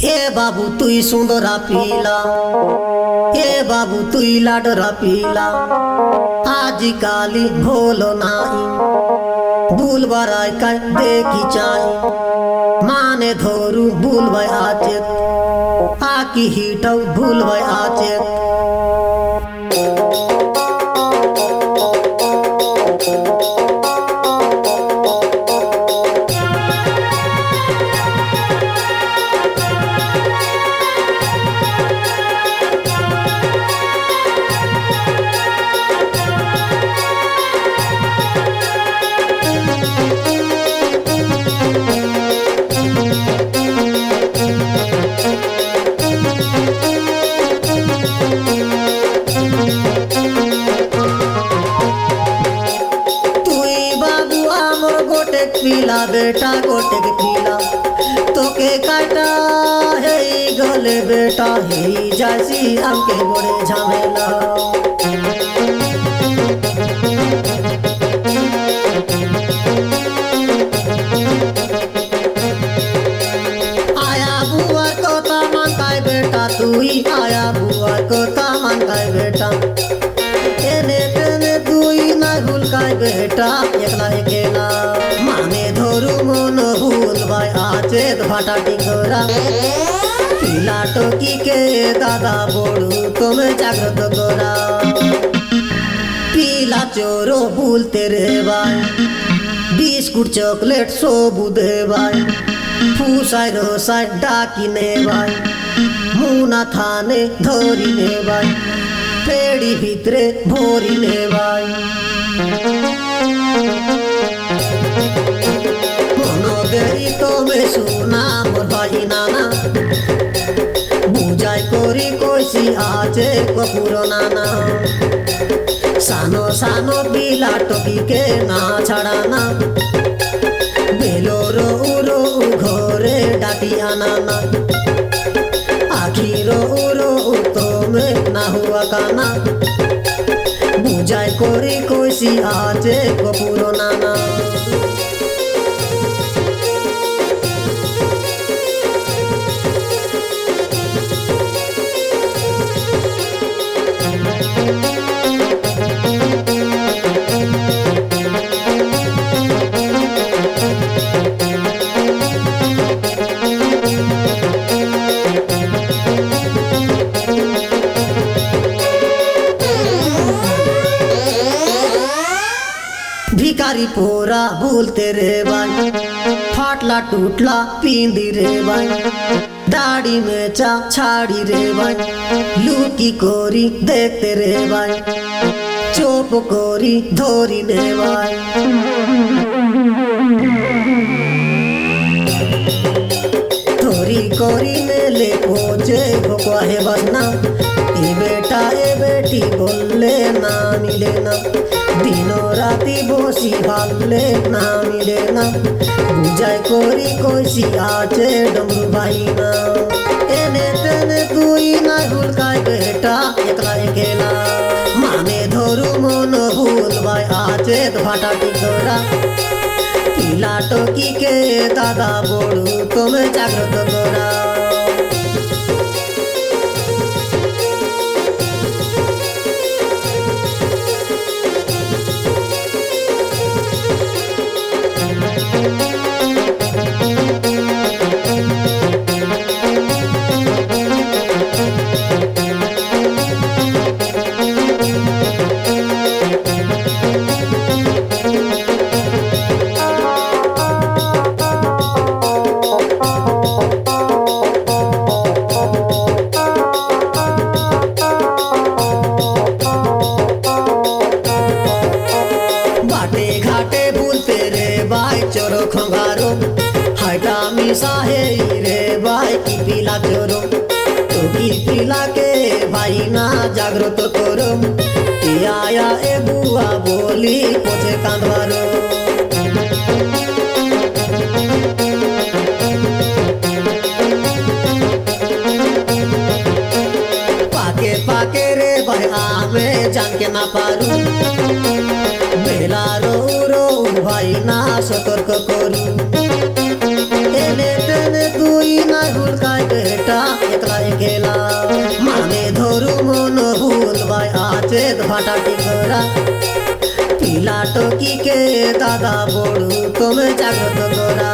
এ বাবু তুই সুন্দরা পিলা, এ বাবু তুই লাডরা পিলা, আজিকালি ভোলো নাই ভুলবার কাই দেখি চাই মানে ধরু ভুলবাই আছে আকি হিটাও ভুলবাই আছে। पिला बेटा गोटे पिला तोके काटा हे गले बेटा हे जासी हमके बड़े झमेला। आया बुआ को तामन काय बेटा तू ही आया बुआ को तामन काय बेटा एने तेने तू ही ना भूल काय बेटा एकला एकेला माने धरु मन भूल भाई आचे भाटा टिंगरा पिला टोकी के दादा बोड़ू तुम जागृत गोरा पिला चोरो भूलते रे भाई बिस्कुट चॉकलेट सबू दे भाई फूसाई रोसाई डाकी ने भाई मुना थाने धोरी ने भाई पेड़ी भितरे भोरी ने भाई देरी तो में सुना मोर भाई नाना बुझाई कोरी कोसी आजे कपुरो नाना सानो सानो बिला टोकी के ना छड़ाना बेलोरो उरो घोरे डाटी आनाना आखिरो उरो तो में ना हुआ काना बुझाई कोरी कोसी आजे कपुरो नाना। भिकारी पोरा भूलते रे भाई फाटला टूटला पींदी रे भाई दाढ़ी में चा छाड़ी रे भाई लूकी कोरी देखते रे भाई चोप कोरी धोरी ने भाई धोरी कोरी ने ले पहुंचे भोकवा है बसना ए बेटा ए बेटी बोले ना मिले ना दिनों राती बोसी भाले ना मिले ना बुझाई कोरी कोसी आचे डमरू भाई ना एने तेने तू ही ना भूल काय बेटा एकला एकेला माने धोरू मन भूल भाई आचे भाटा टिकोरा पिला टोकी के दादा बोड़ू तुम जागृत गोरा। चोरो खंगारो हाइटा मिसा है रे भाई की पिला चोरो तो की पिला के भाई ना जागृत करो आया ए बुआ बोली पोछे कांधवारो पाके पाके रे भाई आमे जान के ना पारू बेला रो रो भाई ना सतर्क करू एने तेने तुई ना भूल काय ফাটাটি করা পিলা টকিকে দাদা বড়ু তুমি জাগ্রত করা।